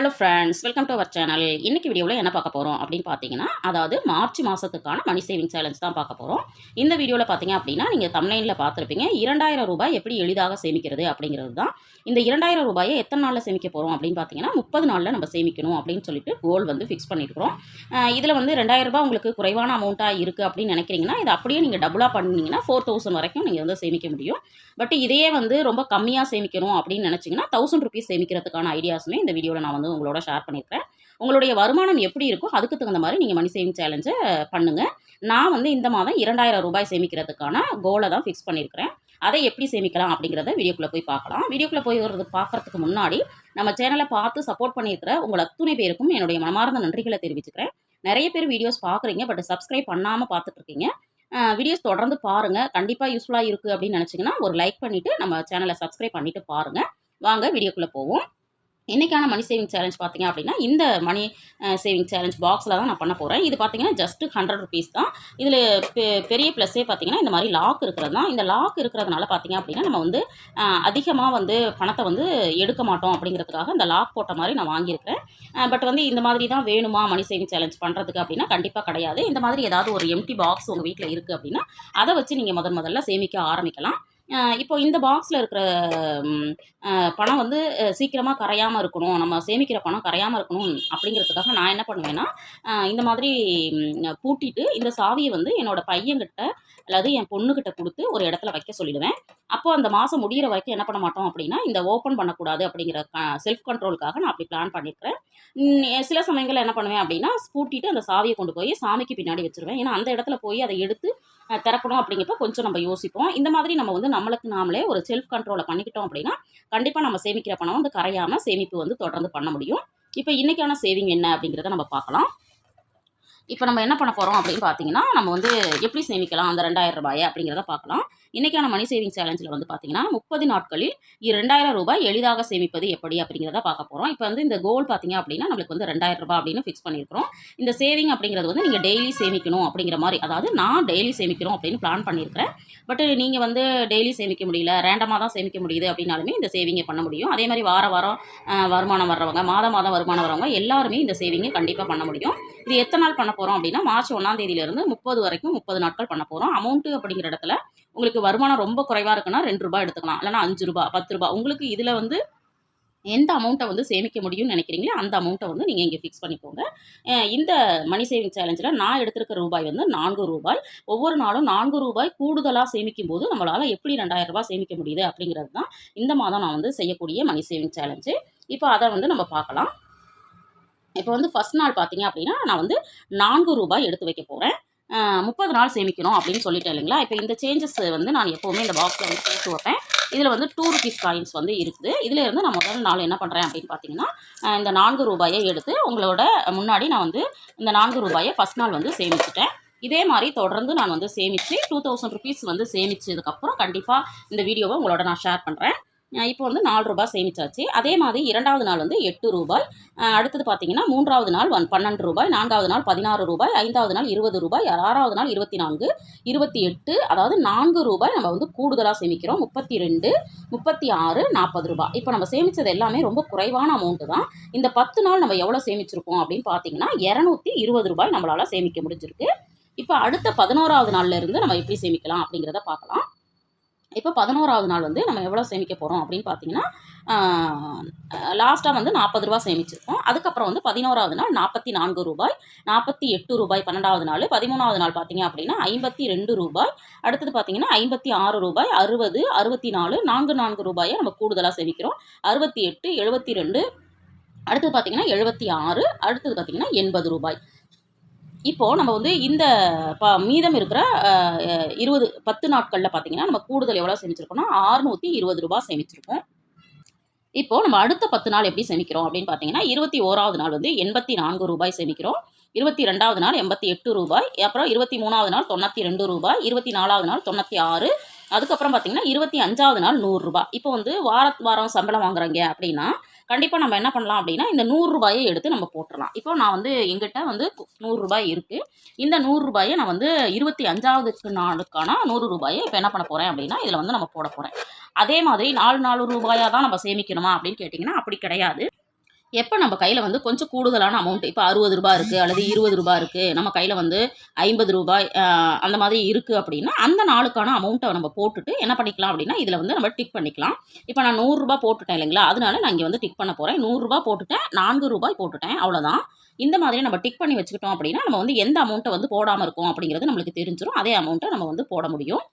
Hello friends, welcome to our channel. இன்றைக்கி வீடியோவில் என்ன பார்க்க போகிறோம் அப்படின்னு பார்த்தீங்கன்னா, அதாவது மார்ச் மாதத்துக்கான மணி சேவிங் சேலஞ்ச் தான் பார்க்க போகிறோம். இந்த வீடியோவில் பார்த்தீங்க அப்படின்னா, நீங்கள் தம்ப்நெயிலில் பார்த்துருப்பீங்க. 2000 ரூபாய் எப்படி எளிதாக சேமிக்கிறது அப்படிங்கிறது தான். இந்த 2000 ரூபாயை எத்தனை நாளில் சேமிக்க போகிறோம் அப்படின்னு பார்த்தீங்கன்னா, 30 நாளில் நம்ம சேமிக்கணும் அப்படின்னு சொல்லிட்டு கோல் வந்து ஃபிக்ஸ் பண்ணியிருக்கிறோம். இதில் வந்து 2000 ரூபாய் உங்களுக்கு குறைவான அமௌண்ட்டாக இருக்குது அப்படின்னு நினைக்கிறீங்கன்னா, இதை அப்படியே நீங்கள் டபுளாக பண்ணிங்கன்னா 4000 வரைக்கும் நீங்கள் வந்து சேமிக்க முடியும். பட் இதையே வந்து ரொம்ப கம்மியாக சேமிக்கணும் அப்படின்னு நினச்சிங்கன்னா 1000 ருபீஸ் சேமிக்கிறதுக்கான ஐடியாஸுமே இந்த வீடியோவில் நான் வந்து உங்களோட ஷேர் பண்ணியிருக்கேன். உங்களுடைய வருமானம் எப்படி இருக்கோ அதுக்கு தகுந்த மாதிரி நீங்கள் மணி சேவிங் சேலஞ்சை பண்ணுங்கள். நான் வந்து இந்த மாதம் 2000 ரூபாய் சேமிக்கிறதுக்கான கோலை தான் ஃபிக்ஸ் பண்ணியிருக்கிறேன். அதை எப்படி சேமிக்கலாம் அப்படிங்கிறத வீடியோக்குள்ளே போய் பார்க்கலாம். வீடியோக்குள்ளே போய் பார்க்குறதுக்கு முன்னாடி நம்ம சேனலை பார்த்து சப்போர்ட் பண்ணியிருக்கிற உங்கள் அத்துணை பேருக்கும் என்னுடைய மனமார்ந்த நன்றிகளை தெரிவிச்சுக்கிறேன். நிறைய பேர் வீடியோஸ் பார்க்குறீங்க, பட் சப்ஸ்கிரைப் பண்ணாமல் பார்த்துட்ருக்கீங்க. வீடியோஸ் தொடர்ந்து பாருங்கள். கண்டிப்பாக யூஸ்ஃபுல்லாக இருக்குது அப்படின்னு நினச்சிங்கன்னா ஒரு லைக் பண்ணிவிட்டு நம்ம சேனலை சப்ஸ்கிரைப் பண்ணிவிட்டு பாருங்கள். வாங்க வீடியோக்குள்ளே போவோம். இன்றைக்கான மணி சேவிங் சேலஞ்ச் பார்த்தீங்க அப்படின்னா, இந்த மணி சேவிங் சேலஞ்ச் பாக்ஸில் தான் நான் பண்ண போகிறேன். இது பார்த்தீங்கன்னா ஜஸ்ட் 100 ருபீஸ் தான். இதில் பெரிய ப்ளஸ்ஸே பார்த்தீங்கன்னா இந்த மாதிரி லாக் இருக்கிறது தான். இந்த லாக் இருக்கிறதுனால பார்த்தீங்க அப்படின்னா நம்ம வந்து அதிகமாக வந்து பணத்தை வந்து எடுக்க மாட்டோம் அப்படிங்கிறதுக்காக இந்த லாக் போட்ட மாதிரி நான் வாங்கியிருக்கிறேன். பட் வந்து இந்த மாதிரி தான் வேணுமா மணி சேவிங் சேலஞ்ச் பண்ணுறதுக்கு அப்படின்னா கண்டிப்பாக கிடையாது. இந்த மாதிரி ஏதாவது ஒரு எம்டி பாக்ஸ் உங்கள் வீட்டில் இருக்குது அப்படின்னா அதை வச்சு நீங்கள் முதல்ல சேமிக்க ஆரம்பிக்கலாம். இப்போ இந்த பாக்ஸில் இருக்கிற பணம் வந்து சீக்கிரமாக கரையாமல் இருக்கணும், நம்ம சேமிக்கிற பணம் கரையாமல் இருக்கணும் அப்படிங்கிறதுக்காக நான் என்ன பண்ணுவேன்னா, இந்த மாதிரி பூட்டிட்டு இந்த சாவியை வந்து என்னோடய பையன்கிட்ட அல்லது என் பொண்ணுக்கிட்ட கொடுத்து ஒரு இடத்துல வைக்க சொல்லிடுவேன். அப்போது அந்த மாதம் முடிகிற வரைக்கும் என்ன பண்ண மாட்டோம் அப்படின்னா, இந்த ஓப்பன் பண்ணக்கூடாது அப்படிங்கிற செல்ஃப் கண்ட்ரோலுக்காக நான் அப்படி பிளான் பண்ணியிருக்கிறேன். சில சமயங்களில் என்ன பண்ணுவேன் அப்படின்னா, பூட்டிட்டு அந்த சாவியை கொண்டு போய் சாமிக்கு பின்னாடி வச்சுருவேன். ஏன்னா அந்த இடத்துல போய் அதை எடுத்து திறக்கணும் அப்படிங்கிறப்ப கொஞ்சம் நம்ம யோசிப்போம். இந்த மாதிரி நம்ம வந்து நம்மளுக்கு நாமளே ஒரு செல்ஃப் கண்ட்ரோலை பண்ணிக்கிட்டோம் அப்படின்னா கண்டிப்பாக நம்ம சேமிக்கிற பணம் வந்து கரையாமல் சேமிப்பு வந்து தொடர்ந்து பண்ண முடியும். இப்போ இன்றைக்கான சேவிங் என்ன அப்படிங்கிறத நம்ம பார்க்கலாம். இப்போ நம்ம என்ன பண்ண போகிறோம் அப்படின்னு பார்த்தீங்கன்னா, நம்ம வந்து எப்படி சேமிக்கலாம் அந்த 2000 ரூபாயை அப்படிங்கிறத பார்க்கலாம். இன்றைக்கான மணி சேவிங் சேலஞ்சில் வந்து பார்த்தீங்கன்னா 30 நாட்களில் 2000 ரூபாய் எளிதாக சேமிப்பது எப்படி அப்படிங்கிறத பார்க்க போகிறோம். இப்போ வந்து இந்த கோல் பார்த்தீங்க அப்படின்னா நம்மளுக்கு வந்து 2000 ரூபாய் அப்படின்னு ஃபிக்ஸ் பண்ணியிருக்கிறோம். இந்த சேவிங் அப்படிங்கிறது வந்து நீங்கள் டெய்லி சேமிக்கணும் அப்படிங்கிற மாதிரி, அதாவது நான் டெய்லி சேமிக்கணும் அப்படின்னு பிளான் பண்ணியிருக்கிறேன். பட் நீங்கள் வந்து டெய்லி சேமிக்க முடியல, ரேண்டமாக தான் சேமிக்க முடியுது அப்படின்னாலுமே இந்த சேவிங்கை பண்ண முடியும். அதே மாதிரி வாரம் வருமானம் வர்றவங்க, மாதம் வருமானம் வரவங்க எல்லாருமே இந்த சேவிங்கை கண்டிப்பாக பண்ண முடியும். இது எத்தனை நாள் பண்ண போகிறோம் அப்படின்னா, மார்ச் 1ஆம் தேதியிலிருந்து 30 வரைக்கும் 30 நாட்கள் பண்ண போகிறோம். அமௌண்ட்டு அப்படிங்கிற இடத்துல உங்களுக்கு வருமானம் ரொம்ப குறைவாக இருக்குன்னா 2 ரூபாய் எடுத்துக்கலாம், இல்லைனா 5 ரூபாய் 10 ரூபாய் உங்களுக்கு இதில் வந்து எந்த அமௌண்ட்டை வந்து சேமிக்க முடியும்னு நினைக்கிறீங்களோ அந்த அமௌண்ட்டை வந்து நீங்கள் இங்கே ஃபிக்ஸ் பண்ணிக்கோங்க. இந்த மணி சேவிங் சேலஞ்சில் நான் எடுத்திருக்கிற ரூபாய் வந்து 4 ரூபாய். ஒவ்வொரு நாளும் 4 ரூபாய் கூடுதலாக சேமிக்கும் போது நம்மளால் எப்படி 2000 ரூபாய் சேமிக்க முடியுது அப்படிங்கிறது தான் இந்த மாதம் நான் வந்து செய்யக்கூடிய மணி சேவிங் சேலஞ்சு. இப்போ அதை வந்து நம்ம பார்க்கலாம். இப்போ வந்து ஃபஸ்ட் நாள் பார்த்தீங்க அப்படின்னா நான் வந்து 4 ரூபாய் எடுத்து வைக்க போகிறேன். 30 நாள் சேமிக்கணும் அப்படின்னு சொல்லிட்டேன் இல்லைங்களா. இப்போ இந்த சேஞ்சஸ் வந்து நான் எப்போவுமே இந்த பாக்ஸில் வந்து போட்டு வைப்பேன். இதில் வந்து 2 ருபீஸ் காயின்ஸ் வந்து இருக்குது. இதில் இருந்து நான் முதல் நாள் என்ன பண்ணுறேன் அப்படின்னு பார்த்தீங்கன்னா, இந்த 4 ரூபாயை எடுத்து உங்களோட முன்னாடி நான் வந்து இந்த 4 ரூபாயை ஃபஸ்ட் நாள் வந்து சேமிச்சிட்டேன். இதே மாதிரி தொடர்ந்து நான் வந்து சேமித்து 2000 ருபீஸ் வந்து சேமித்ததுக்கப்புறம் கண்டிப்பாக இந்த வீடியோவை உங்களோட நான் ஷேர் பண்ணுறேன். இப்போ வந்து 4 ரூபாய் சேமிச்சாச்சு. அதே மாதிரி 2வது நாள் வந்து 8 ரூபாய். அடுத்தது பார்த்தீங்கன்னா 3வது நாள் 12 ரூபாய், 4வது நாள் 16 ரூபாய், 5வது நாள் 20 ரூபாய், 6வது நாள் 24, 28, அதாவது 4 ரூபாய் நம்ம வந்து கூடுதலாக சேமிக்கிறோம். 32, 36, 40 ரூபாய். இப்போ நம்ம சேமித்தது எல்லாமே ரொம்ப குறைவான அமௌண்ட்டு தான். இந்த 10 நாள் நம்ம எவ்வளோ சேமிச்சிருக்கோம் அப்படின்னு பார்த்தீங்கன்னா 220 ரூபாய் நம்மளால் சேமிக்க முடிஞ்சிருக்கு. இப்போ அடுத்த 11வது நாள்லேருந்து நம்ம எப்படி சேமிக்கலாம் அப்படிங்கிறத பார்க்கலாம். இப்போ 11வது நாள் வந்து நம்ம எவ்வளோ சேமிக்க போகிறோம் அப்படின்னு பார்த்தீங்கன்னா, லாஸ்ட்டாக வந்து 40 ரூபா சேமிச்சிருக்கோம். அதுக்கப்புறம் வந்து 11வது நாள் 44 ரூபாய், 48 ரூபாய் 12வது நாள், 13வது நாள் பார்த்தீங்க அப்படின்னா 52 ரூபாய், அடுத்தது பார்த்தீங்கன்னா 56 ரூபாய், 60, 64, 4 ரூபாயை நம்ம கூடுதலாக சேமிக்கிறோம். 68, 72, அடுத்தது பார்த்தீங்கன்னா 76, அடுத்தது பார்த்தீங்கன்னா 80 ரூபாய். இப்போது நம்ம வந்து இந்த மீதம் இருக்கிற 10 நாட்களில் பார்த்தீங்கன்னா நம்ம கூடுதல் எவ்வளோ சேமிச்சிருக்கோம்னா 620 ரூபாய் சேமிச்சிருக்கோம். இப்போது நம்ம அடுத்த 10 நாள் எப்படி சேமிக்கிறோம் அப்படின்னு பார்த்தீங்கன்னா, 21வது நாள் வந்து 84 ரூபாய் சேமிக்கிறோம். 22வது நாள் 88 ரூபாய், அப்புறம் 23வது நாள் 92 ரூபாய், 24வது நாள் 96, அதுக்கப்புறம் பார்த்தீங்கன்னா 25வது நாள் 100 ரூபாய். இப்போ வந்து வாரம் சம்பளம் வாங்குறாங்க அப்படின்னா கண்டிப்பாக நம்ம என்ன பண்ணலாம் அப்படின்னா, இந்த 100 ரூபாயை எடுத்து நம்ம போட்டுடலாம். இப்போ நான் வந்து எங்கிட்ட வந்து 100 ரூபாய் இருக்குது. இந்த 100 ரூபாயை நான் வந்து 25வது நாளுக்கான 100 ரூபாயை இப்போ என்ன பண்ண போகிறேன் அப்படின்னா இதில் வந்து நம்ம போட போகிறேன். அதே மாதிரி 4 ரூபாயாக தான் நம்ம சேமிக்கணுமா அப்படின்னு கேட்டிங்கன்னா அப்படி கிடையாது. எப்போ நம்ம கையில் வந்து கொஞ்சம் கூடுதலான அமௌண்ட் இப்போ ரூ. 60 இருக்குது அல்லது ரூ. 20 இருக்குது, நம்ம கையில் வந்து ரூ. 50 அந்த மாதிரி இருக்குது அப்படின்னா அந்த நாளுக்கான அமௌண்ட்டை நம்ம போட்டுட்டு என்ன பண்ணிக்கலாம் அப்படின்னா இதில் வந்து நம்ம டிக் பண்ணிக்கலாம். இப்போ நான் ரூ. 100 போட்டுட்டேன் இல்லைங்களா, அதனால நான் இங்கே வந்து டிக் பண்ண போகிறேன். ரூ. 100 போட்டுட்டேன், ரூ. 4 போட்டுட்டேன், அவ்வளோதான். இந்த மாதிரி நம்ம டிக் பண்ணி வச்சுக்கிட்டோம் அப்படின்னா நம்ம வந்து எந்த அமௌண்ட்டை வந்து போடாமல் இருக்கோம் அப்படிங்கிறது நம்மளுக்கு தெரிஞ்சிடும். அதே அமௌண்ட்டை நம்ம வந்து போட முடியும்.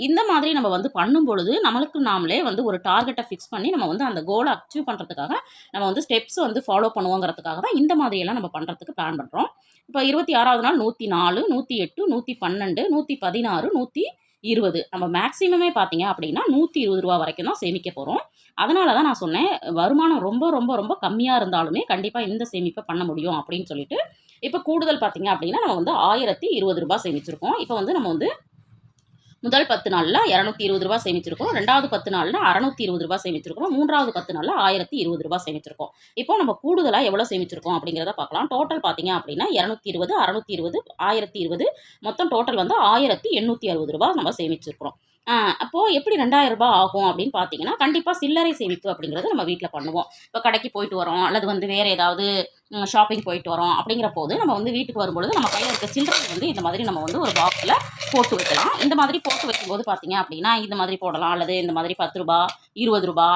இந்த மாதிரி நம்ம வந்து பண்ணும் பொழுது நம்மளுக்கு நாமளே வந்து ஒரு டார்கெட்டை ஃபிக்ஸ் பண்ணி நம்ம வந்து அந்த கோலை அச்சீவ் பண்ணுறதுக்காக நம்ம வந்து ஸ்டெப்ஸ் வந்து ஃபாலோ பண்ணுவோங்கிறதுக்காக தான் இந்த மாதிரியெல்லாம் நம்ம பண்ணுறதுக்கு பிளான் பண்ணுறோம். இப்போ 26வது நாள் 104, 108, 112, 116, 120 நம்ம மேக்ஸிமமே பார்த்தீங்க அப்படின்னா ரூ. 120 வரைக்கும் தான் சேமிக்க போகிறோம். அதனால தான் நான் சொன்னேன், வருமானம் ரொம்ப ரொம்ப ரொம்ப கம்மியாக இருந்தாலுமே கண்டிப்பாக இந்த சேமிப்பை பண்ண முடியும் அப்படின்னு சொல்லிட்டு. இப்போ கூடுதல் பார்த்தீங்க அப்படின்னா நம்ம வந்து ரூ. 1020 சேமிச்சிருக்கோம். இப்போ வந்து நம்ம வந்து முதல் 10 நாளில் ரூ. 220 சேமிச்சிருக்கோம். 2வது 10 நாளில் ரூ. 620 சேமிச்சிருக்கோம். 3வது 10 நாளில் ரூ. 1020 சேமிச்சிருக்கோம். இப்போ நம்ம கூடுதலாக எவ்வளோ சேமிச்சிருக்கோம் அப்படிங்கிறத பார்க்கலாம். டோட்டல் பார்த்தீங்க அப்படின்னா 220, 620, 1020 மொத்தம் டோட்டல் வந்து ரூ. 1860 நம்ம சேமிச்சிருக்கிறோம். அப்போது எப்படி ரூ. 2000 ஆகும் அப்படின்னு பார்த்தீங்கன்னா கண்டிப்பாக சில்லறை சேமிப்பு அப்படிங்கிறது நம்ம வீட்டில் பண்ணுவோம். இப்போ கடைக்கு போயிட்டு வரோம் அல்லது வந்து வேறு ஏதாவது ஷாப்பிங் போயிட்டு வரோம் அப்படிங்கிற போது நம்ம வந்து வீட்டுக்கு வரும்பொழுது நம்ம கையில் இருக்க சில்லறை வந்து இந்த மாதிரி நம்ம வந்து ஒரு பாக்ஸில் போட்டு வைக்கலாம். இந்த மாதிரி போட்டு வைக்கும்போது பார்த்தீங்க அப்படின்னா இந்த மாதிரி போடலாம் அல்லது இந்த மாதிரி ரூ. 10, ரூ. 20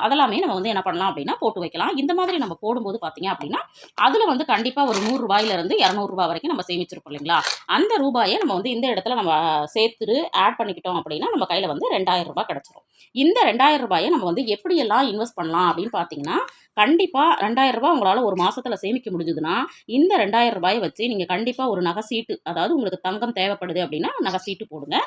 அதெல்லாமே நம்ம வந்து என்ன பண்ணலாம் அப்படின்னா போட்டு வைக்கலாம். இந்த மாதிரி நம்ம போடும்போது பார்த்தீங்க அப்படின்னா அதில் வந்து கண்டிப்பாக ஒரு ரூ. 100 ரூ. 200 வரைக்கும் நம்ம சேமிச்சிருப்போம் இல்லைங்களா, அந்த ரூபாயை நம்ம வந்து இந்த இடத்துல நம்ம சேர்த்து ஆட் பண்ணிக்கிட்டோம் அப்படின்னா நம்ம கையில் வந்து ரூ. 2000 கிடச்சிரும். இந்த ரூ. 2000 நம்ம வந்து எப்படியெல்லாம் இன்வெஸ்ட் பண்ணலாம் அப்படின்னு பார்த்தீங்கன்னா கண்டிப்பாக ரூ. 2000 உங்களால் ஒரு மாதத்தில் சேமிக்க முடிஞ்சுதுன்னா இந்த ரூ. 2000 வச்சு நீங்கள் கண்டிப்பாக ஒரு நகை சீட்டு, அதாவது உங்களுக்கு தங்கம் தேவைப்படுது அப்படின்னா நகை சீட்டு போடுங்க.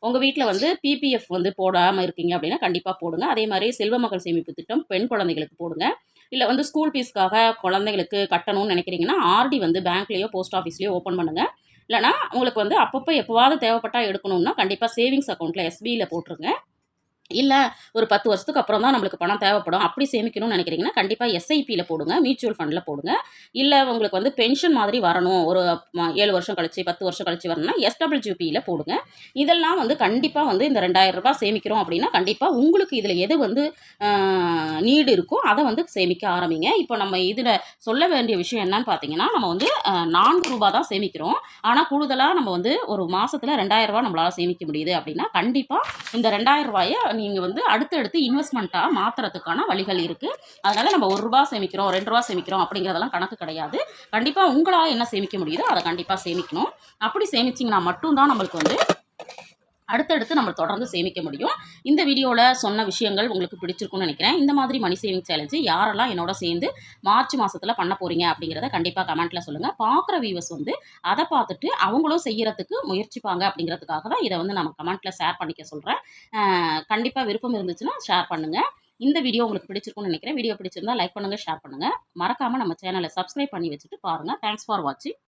உங்கள் வீட்டில் வந்து பிபிஎஃப் வந்து போடாமல் இருக்கீங்க அப்படின்னா கண்டிப்பாக போடுங்க. அதே மாதிரி செல்வ மகள் சேமிப்பு திட்டம் பெண் குழந்தைகளுக்கு போடுங்க. இல்லை வந்து ஸ்கூல் ஃபீஸ்க்காக குழந்தைகளுக்கு கட்டணும்னு நினைக்கிறீங்கன்னா ஆர்டி வந்து பேங்க்லேயோ போஸ்ட் ஆஃபீஸ்லேயோ ஓப்பன் பண்ணுங்கள். இல்லைனா உங்களுக்கு வந்து அப்பப்போ எப்போவாவது தேவைப்பட்டால் எடுக்கணும்னா கண்டிப்பாக சேவிங்ஸ் அக்கௌண்ட்டில் எஸ்பியில் போட்டுருங்க. இல்லை ஒரு 10 வருஷத்துக்கு அப்புறம் தான் நம்மளுக்கு பணம் தேவைப்படும் அப்படி சேமிக்கணும்னு நினைக்கிறீங்கன்னா கண்டிப்பாக எஸ்ஐபியில் போடுங்க, மியூச்சுவல் ஃபண்டில் போடுங்க. இல்லை உங்களுக்கு வந்து பென்ஷன் மாதிரி வரணும், ஒரு 7 வருஷம் கழிச்சு 10 வருஷம் கழிச்சு வரணும்னா எஸ்டபிள்யூபியில் போடுங்க. இதெல்லாம் வந்து கண்டிப்பாக வந்து இந்த ரூ. 2000 சேமிக்கிறோம் அப்படின்னா கண்டிப்பாக உங்களுக்கு இதில் எது வந்து நீடு இருக்கோ அதை வந்து சேமிக்க ஆரம்பிங்க. இப்போ நம்ம இதில் சொல்ல வேண்டிய விஷயம் என்னன்னு பார்த்தீங்கன்னா நம்ம வந்து ரூ. 4 தான் சேமிக்கிறோம். ஆனால் கூடுதலாக நம்ம வந்து ஒரு மாதத்தில் ரூ. 2000 நம்மளால் சேமிக்க முடியுது அப்படின்னா கண்டிப்பாக இந்த ரூ. 2000 நீங்கள் வந்து அடுத்தடுத்து இன்வெஸ்ட்மெண்ட்டாக மாற்றுறதுக்கான வழிகள் இருக்குது. அதனால் நம்ம ரூ. 1 சேமிக்கிறோம், ரூ. 2 சேமிக்கிறோம் அப்படிங்கிறதெல்லாம் கணக்கு கிடையாது. கண்டிப்பாக உங்களால் என்ன சேமிக்க முடியுதோ அதை கண்டிப்பாக சேமிக்கணும். அப்படி சேமிச்சிங்கன்னா மட்டும்தான் நம்மளுக்கு வந்து அடுத்தடுத்து நம்ம தொடர்ந்து சேமிக்க முடியும். இந்த வீடியோவில் சொன்ன விஷயங்கள் உங்களுக்கு பிடிச்சிருக்குன்னு நினைக்கிறேன். இந்த மாதிரி மணி சேவிங் சேலஞ்சு யாரெல்லாம் என்னோட சேர்ந்து மார்ச் மாதத்தில் பண்ண போகிறீங்க அப்படிங்கிறத கண்டிப்பாக கமெண்ட்டில் சொல்லுங்கள். பார்க்குற வியூவர்ஸ் வந்து அதை பார்த்துட்டு அவங்களும் செய்கிறதுக்கு முயற்சிப்பாங்க அப்படிங்கிறதுக்காக தான் இதை வந்து நம்ம கமெண்ட்டில் ஷேர் பண்ணிக்க சொல்கிறேன். கண்டிப்பாக விருப்பம் இருந்துச்சுன்னா ஷேர் பண்ணுங்கள். இந்த வீடியோ உங்களுக்கு பிடிச்சிருக்குன்னு நினைக்கிறேன். வீடியோ பிடிச்சிருந்தா லைக் பண்ணுங்கள், ஷேர் பண்ணுங்கள். மறக்காமல் நம்ம சேனலை சப்ஸ்கிரைப் பண்ணி வச்சுட்டு பாருங்கள். தேங்க்ஸ் ஃபார் வாட்சிங்.